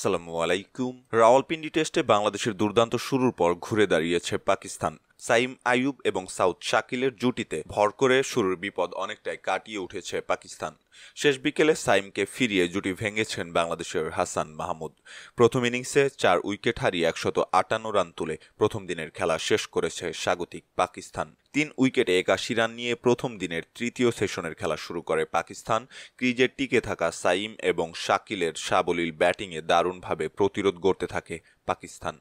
আসসালামু আলাইকুম। রাওয়ালপিন্ডি টেস্টে বাংলাদেশের দুর্দান্ত শুরুর পর ঘুরে দাঁড়িয়েছে পাকিস্তান। সাইম আইয়ুব এবং সাউদ শাকিলের জুটিতে ভর করে শুরুর বিপদ অনেকটাই কাটিয়ে উঠেছে পাকিস্তান। শেষ বিকেলে সাইমকে ফিরিয়ে জুটি ভেঙেছেন বাংলাদেশের হাসান মাহমুদ। প্রথম ইনিংসে 4 উইকেট হারিয়ে 158 রান তুলে প্রথম দিনের খেলা শেষ করেছে স্বাগতিক পাকিস্তান। 3 উইকেটে 81 রান নিয়ে প্রথম দিনের তৃতীয় সেশনের খেলা শুরু করে পাকিস্তান। ক্রিজে টিকে থাকা সাইম এবং শাকিলের সাবলীল ব্যাটিংয়ে দারুণভাবে প্রতিরোধ গড়তে থাকে পাকিস্তান।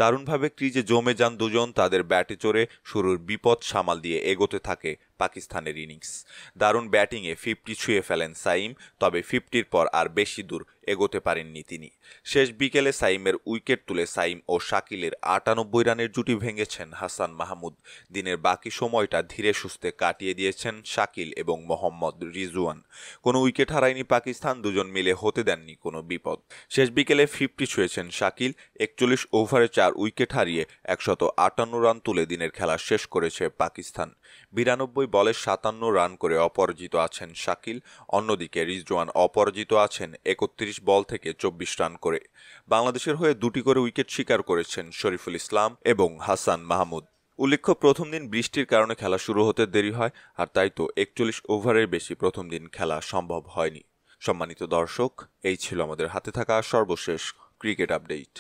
দারুণভাবে ক্রিজে জমে যান দুজন। তাদের ব্যাটে চড়ে শুরুর বিপদ সামাল দিয়ে এগোতে থাকে পাকিস্তানের ইনিংস। দারুণ ব্যাটিংয়ে 50 ছুঁয়ে ফেলেন সাইম, তবে 50-র পর আর বেশি দূর এগোতে পারেননি তিনি। শেষ বিকেলে সাইমের উইকেট তুলে সাইম ও শাকিলের 98 রানের জুটি ভেঙেছেন হাসান মাহমুদ। দিনের বাকি সময়টা ধীরে সুস্থে কাটিয়ে দিয়েছেন শাকিল এবং মোহাম্মদ রিজওয়ান। কোনো উইকেট হারায়নি পাকিস্তান, দুজন মিলে হতে দেননি কোনো বিপদ। শেষ বিকেলে 50 ছুঁয়েছেন শাকিল। 41 ওভারে 4 উইকেট হারিয়ে 158 রান তুলে দিনের খেলা শেষ করেছে পাকিস্তান। 92 বলে 57 রান করে অপরাজিত আছেন শাকিল। অন্যদিকে রিজওয়ান অপরাজিত আছেন 31 বল থেকে 24 রান করে। বাংলাদেশের হয়ে 2টি করে উইকেট শিকার করেছেন শরীফুল ইসলাম এবং হাসান মাহমুদ। উল্লেখ্য, প্রথম দিন বৃষ্টির কারণে খেলা শুরু হতে দেরি হয়, আর তাই তো 41 ওভারের বেশি প্রথম দিন খেলা সম্ভব হয়নি। সম্মানিত দর্শক, এই ছিল আমাদের হাতে থাকা সর্বশেষ ক্রিকেট আপডেট।